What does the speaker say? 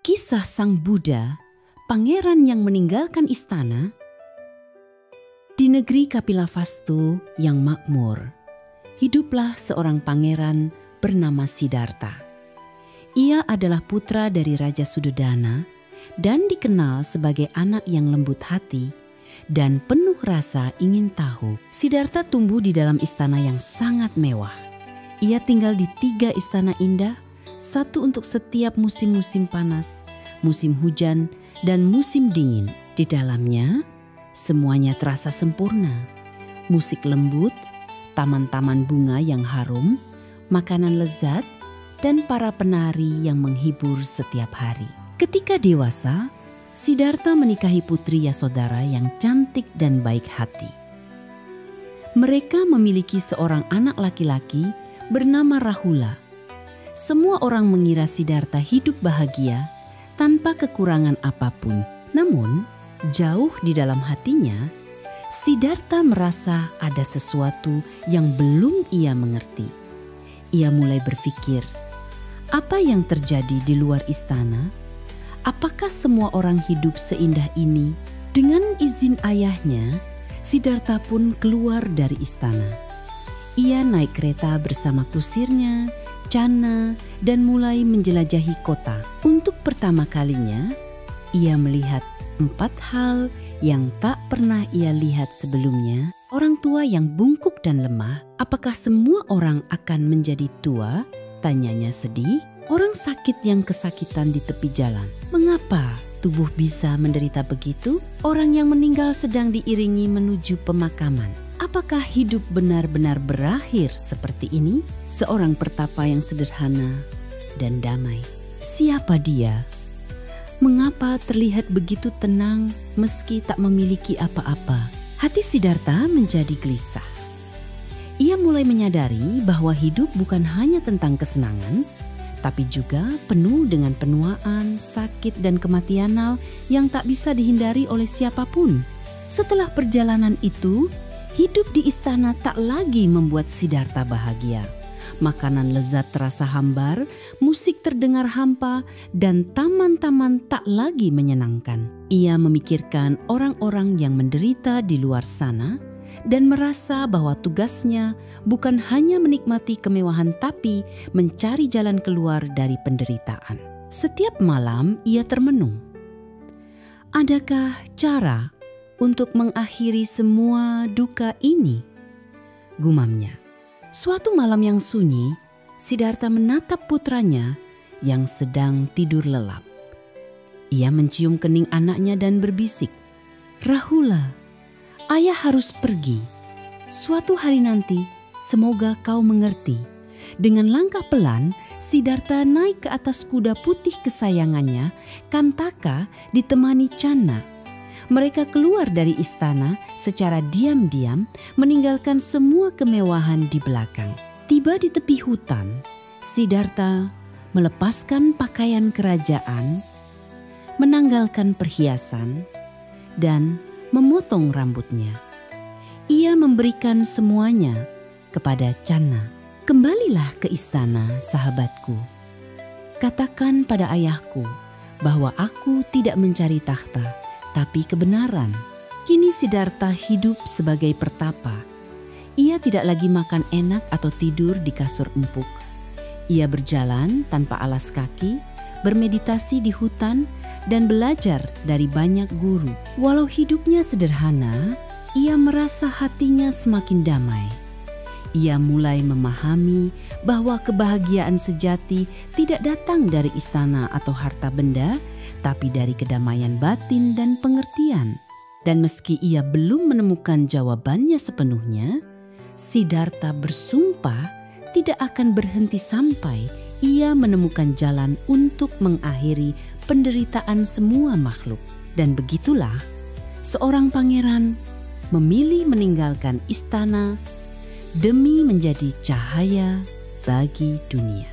Kisah Sang Buddha, pangeran yang meninggalkan istana. Di negeri Kapilavastu yang makmur, hiduplah seorang pangeran bernama Siddhartha. Ia adalah putra dari Raja Suddhodana dan dikenal sebagai anak yang lembut hati dan penuh rasa ingin tahu. Siddhartha tumbuh di dalam istana yang sangat mewah. Ia tinggal di 3 istana indah, satu untuk setiap musim-musim panas, musim hujan, dan musim dingin. Di dalamnya, semuanya terasa sempurna. Musik lembut, taman-taman bunga yang harum, makanan lezat, dan para penari yang menghibur setiap hari. Ketika dewasa, Siddhartha menikahi putri Yasodhara yang cantik dan baik hati. Mereka memiliki seorang anak laki-laki bernama Rahula. Semua orang mengira Siddhartha hidup bahagia tanpa kekurangan apapun. Namun, jauh di dalam hatinya, Siddhartha merasa ada sesuatu yang belum ia mengerti. Ia mulai berpikir, apa yang terjadi di luar istana? Apakah semua orang hidup seindah ini? Dengan izin ayahnya, Siddhartha pun keluar dari istana. Ia naik kereta bersama kusirnya, Channa, dan mulai menjelajahi kota. Untuk pertama kalinya, ia melihat 4 hal yang tak pernah ia lihat sebelumnya. Orang tua yang bungkuk dan lemah. Apakah semua orang akan menjadi tua? Tanyanya sedih. Orang sakit yang kesakitan di tepi jalan. Mengapa tubuh bisa menderita begitu? Orang yang meninggal sedang diiringi menuju pemakaman. Apakah hidup benar-benar berakhir seperti ini? Seorang pertapa yang sederhana dan damai. Siapa dia? Mengapa terlihat begitu tenang meski tak memiliki apa-apa? Hati Siddhartha menjadi gelisah. Ia mulai menyadari bahwa hidup bukan hanya tentang kesenangan, tapi juga penuh dengan penuaan, sakit, dan kematian yang tak bisa dihindari oleh siapapun. Setelah perjalanan itu, hidup di istana tak lagi membuat Siddhartha bahagia. Makanan lezat terasa hambar, musik terdengar hampa, dan taman-taman tak lagi menyenangkan. Ia memikirkan orang-orang yang menderita di luar sana dan merasa bahwa tugasnya bukan hanya menikmati kemewahan tapi mencari jalan keluar dari penderitaan. Setiap malam ia termenung. Adakah cara untuk mengakhiri semua duka ini? Gumamnya. Suatu malam yang sunyi, Siddhartha menatap putranya yang sedang tidur lelap. Ia mencium kening anaknya dan berbisik, "Rahula, ayah harus pergi. Suatu hari nanti, semoga kau mengerti." Dengan langkah pelan, Siddhartha naik ke atas kuda putih kesayangannya, Kantaka, ditemani Channa. Mereka keluar dari istana secara diam-diam, meninggalkan semua kemewahan di belakang. Tiba di tepi hutan, Siddhartha melepaskan pakaian kerajaan, menanggalkan perhiasan, dan memotong rambutnya. Ia memberikan semuanya kepada Channa. "Kembalilah ke istana, sahabatku. Katakan pada ayahku bahwa aku tidak mencari tahta, tapi kebenaran." Kini Siddhartha hidup sebagai pertapa. Ia tidak lagi makan enak atau tidur di kasur empuk. Ia berjalan tanpa alas kaki, bermeditasi di hutan, dan belajar dari banyak guru. Walau hidupnya sederhana, ia merasa hatinya semakin damai. Ia mulai memahami bahwa kebahagiaan sejati tidak datang dari istana atau harta benda, tapi dari kedamaian batin dan pengertian. Dan meski ia belum menemukan jawabannya sepenuhnya, Siddhartha bersumpah tidak akan berhenti sampai ia menemukan jalan untuk mengakhiri penderitaan semua makhluk. Dan begitulah, seorang pangeran memilih meninggalkan istana demi menjadi cahaya bagi dunia.